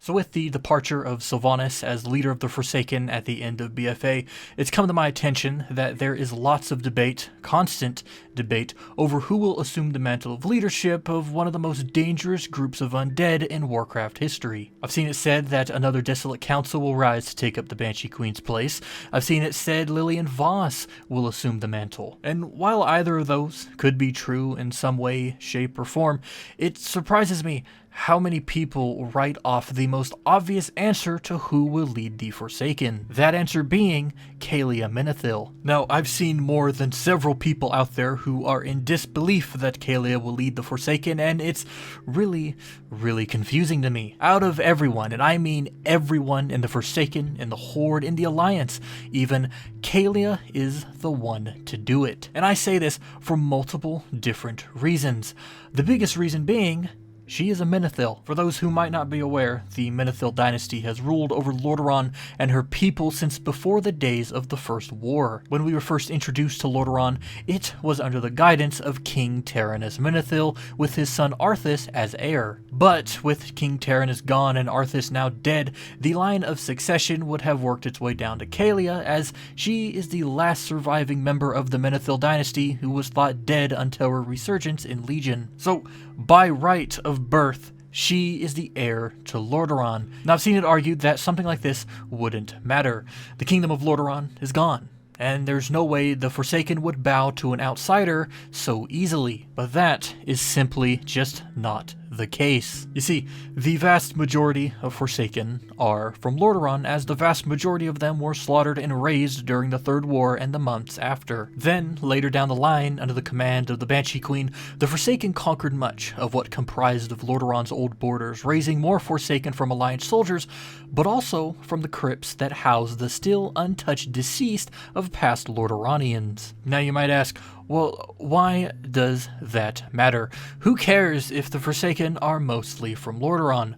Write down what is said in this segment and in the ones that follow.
So with the departure of Sylvanas as leader of the Forsaken at the end of BFA, it's come to my attention that there is lots of debate, constant debate, over who will assume the mantle of leadership of one of the most dangerous groups of undead in Warcraft history. I've seen it said that another desolate council will rise to take up the Banshee Queen's place. I've seen it said Lillian Voss will assume the mantle. And while either of those could be true in some way, shape, or form, it surprises me how many people write off the most obvious answer to who will lead the Forsaken. That answer being Kaelia Menethil. Now, I've seen more than several people out there who are in disbelief that Kaelia will lead the Forsaken, and it's really confusing to me. Out of everyone, and I mean everyone in the Forsaken, in the Horde, in the Alliance, even Kaelia is the one to do it. And I say this for multiple different reasons. The biggest reason being, she is a Menethil. For those who might not be aware, the Menethil dynasty has ruled over Lordaeron and her people since before the days of the First War. When we were first introduced to Lordaeron, it was under the guidance of King Terenas Menethil, with his son Arthas as heir. But with King Terenas gone and Arthas now dead, the line of succession would have worked its way down to Kaelia, as she is the last surviving member of the Menethil dynasty who was thought dead until her resurgence in Legion. So, by right of birth, she is the heir to Lordaeron. Now, I've seen it argued that something like this wouldn't matter. The kingdom of Lordaeron is gone, and there's no way the Forsaken would bow to an outsider so easily. But that is simply just not the case. You see, the vast majority of Forsaken are from Lordaeron, as the vast majority of them were slaughtered and razed during the Third War and the months after. Then, later down the line, under the command of the Banshee Queen, the Forsaken conquered much of what comprised of Lordaeron's old borders, raising more Forsaken from Alliance soldiers, but also from the crypts that house the still untouched deceased of past Lordaeronians. Now you might ask, well, why does that matter? Who cares if the Forsaken are mostly from Lordaeron?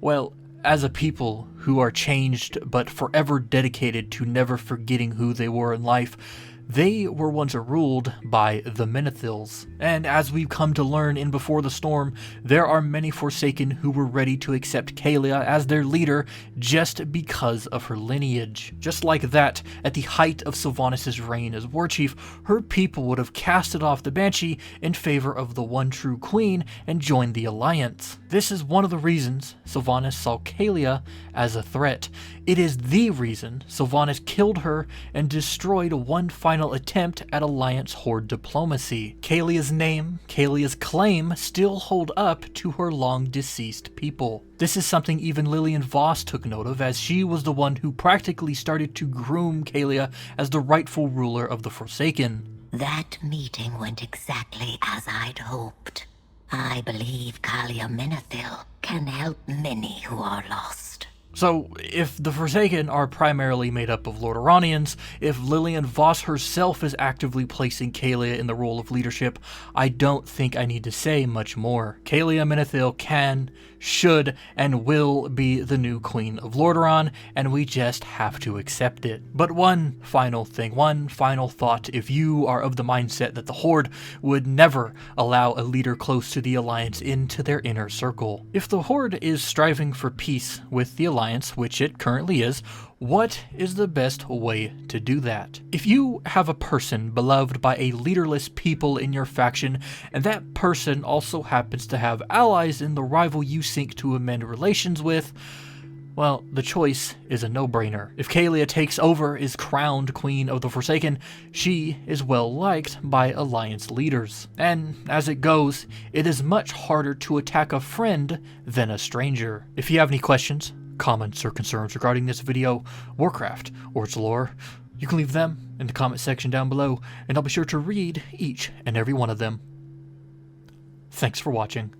Well, as a people who are changed but forever dedicated to never forgetting who they were in life, they were once ruled by the Menethils. And as we've come to learn in Before the Storm, there are many Forsaken who were ready to accept Kaelia as their leader just because of her lineage. Just like that, at the height of Sylvanas' reign as Warchief, her people would have casted off the Banshee in favor of the one true queen and joined the Alliance. This is one of the reasons Sylvanas saw Kaelia as a threat. It is the reason Sylvanas killed her and destroyed one final attempt at Alliance Horde diplomacy. Kaelia's name, Kaelia's claim still hold up to her long deceased people. This is something even Lillian Voss took note of, as she was the one who practically started to groom Kaelia as the rightful ruler of the Forsaken. That meeting went exactly as I'd hoped. I believe Kaelia Menethil can help many who are lost. So, if the Forsaken are primarily made up of Lordaeronians, if Lillian Voss herself is actively placing Kaelia in the role of leadership, I don't think I need to say much more. Kaelia Menethil can, should, and will be the new Queen of Lordaeron, and we just have to accept it. But one final thing, one final thought: if you are of the mindset that the Horde would never allow a leader close to the Alliance into their inner circle. If the Horde is striving for peace with the Alliance, which it currently is, what is the best way to do that? If you have a person beloved by a leaderless people in your faction, and that person also happens to have allies in the rival you seek to amend relations with, well, the choice is a no-brainer. If Kaelia takes over, is crowned Queen of the Forsaken, she is well liked by Alliance leaders. And as it goes, it is much harder to attack a friend than a stranger. If you have any questions, comments, or concerns regarding this video, Warcraft, or its lore, you can leave them in the comment section down below, and I'll be sure to read each and every one of them. Thanks for watching.